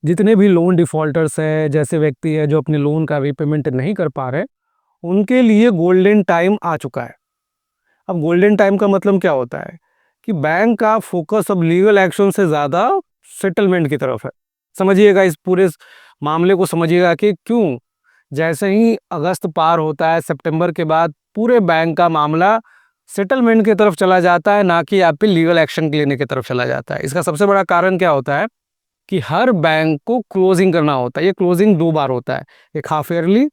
जितने भी loan defaulters हैं, जैसे व्यक्ति हैं जो अपने लोन का रीपेमेंट नहीं कर पा रहे, उनके लिए गोल्डन टाइम आ चुका है। अब गोल्डन टाइम का मतलब क्या होता है कि बैंक का फ़ोकस अब लीगल एक्शन से ज़्यादा सेटलमेंट की तरफ है। समझिएगा इस पूरे मामले को समझिएगा कि क्यों जैसे ही अगस्त पार होता है, सितंबर के बाद पूरे बैंक का मामला सेटलमेंट की तरफ चला जाता है, ना कि आप पे लीगल एक्शन लेने की तरफ चला जाता है। इसका सबसे बड़ा कारण क्या होता है कि हर बैंक को क्लोजिंग करना होता है। ये क्लोजिंग 2 बार होता है, एक हाफ ईयरली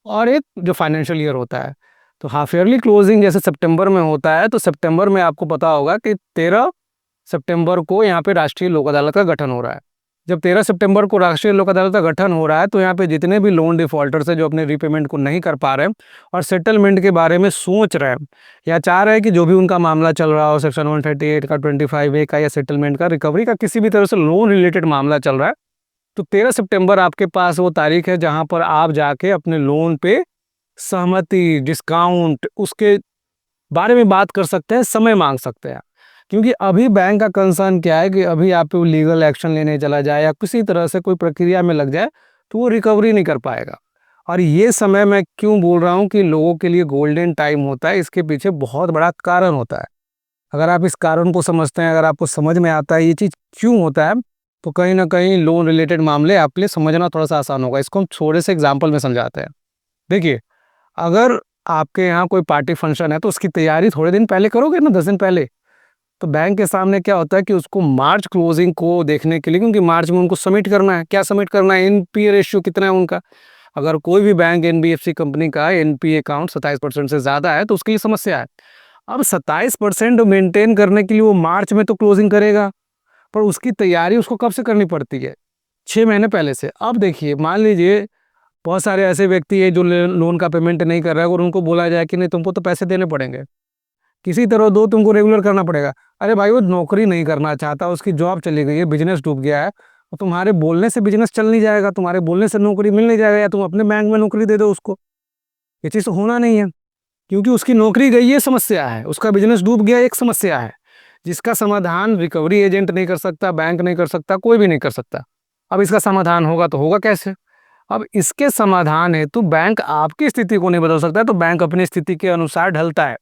और एक जो फाइनेंशियल ईयर होता है। तो हाफ ईयरली क्लोजिंग जैसे सितंबर में होता है, तो सितंबर में आपको पता होगा कि 13 सितंबर को यहाँ पे राष्ट्रीय लोक अदालत का गठन हो रहा है। जब 13 सितंबर को राष्ट्रीय लोक अदालत का गठन हो रहा है, तो यहाँ पे जितने भी लोन डिफ़ॉल्टर्स हैं जो अपने रीपेमेंट को नहीं कर पा रहे हैं और सेटलमेंट के बारे में सोच रहे हैं या चाह रहे हैं कि जो भी उनका मामला चल रहा हो, सेक्शन 138 का, 25A का या सेटलमेंट का, रिकवरी का, किसी भी तरह से लोन रिलेटेड मामला चल रहा है, तो 13 सितंबर आपके पास वो तारीख है जहाँ पर आप जाके अपने लोन पे सहमति, डिस्काउंट उसके बारे में बात कर सकते हैं, समय माँग सकते हैं। क्योंकि अभी बैंक का कंसर्न क्या है कि अभी आप पे वो लीगल एक्शन लेने चला जाए या किसी तरह से कोई प्रक्रिया में लग जाए, तो वो रिकवरी नहीं कर पाएगा। और ये समय मैं क्यों बोल रहा हूँ कि लोगों के लिए गोल्डन टाइम होता है, इसके पीछे बहुत बड़ा कारण होता है। अगर आप इस कारण को समझते हैं, अगर आपको समझ में आता है ये चीज़ क्यों होता है, तो कहीं न कहीं लोन रिलेटेड मामले आपके लिए समझना थोड़ा-सा आसान होगा। इसको हम थोड़े से एग्ज़ाम्पल में समझाते हैं। देखिए, अगर आपके यहाँ कोई पार्टी फंक्शन है, तो उसकी तैयारी थोड़े दिन पहले करोगे ना, 10 दिन पहले। तो बैंक के सामने क्या होता है कि उसको मार्च क्लोजिंग को देखने के लिए, क्योंकि मार्च में उनको सबमिट करना है। क्या सबमिट करना है? एनपीए रेशियो कितना है उनका। अगर कोई भी बैंक एनबीएफसी कंपनी का एनपीए अकाउंट 27% से ज़्यादा है, तो उसके लिए समस्या है। अब 27% मेंटेन करने के लिए वो मार्च में तो क्लोजिंग करेगा, पर उसकी तैयारी उसको कब से करनी पड़ती है? 6 महीने पहले से। अब देखिए, मान लीजिए बहुत सारे ऐसे व्यक्ति हैं जो लोन का पेमेंट नहीं कर रहे हैं और उनको बोला जाए कि नहीं, तुमको तो पैसे देने पड़ेंगे, किसी तरह दो, तुमको रेगुलर करना पड़ेगा। अरे भाई, वो नौकरी नहीं करना चाहता, उसकी जॉब चली गई है, बिजनेस डूब गया है, और तुम्हारे बोलने से बिजनेस चल नहीं जाएगा, तुम्हारे बोलने से नौकरी मिल नहीं जाएगा, या तुम अपने बैंक में नौकरी दे दो उसको। ये चीज़ तो होना नहीं है, क्योंकि उसकी नौकरी गई, ये समस्या है, उसका बिजनेस डूब गया, एक समस्या है, जिसका समाधान रिकवरी एजेंट नहीं कर सकता, बैंक नहीं कर सकता, कोई भी नहीं कर सकता। अब इसका समाधान होगा तो होगा कैसे? अब इसके समाधान हेतु बैंक आपकी स्थिति को नहीं बदल सकता है, तो बैंक अपनी स्थिति के अनुसार ढलता है।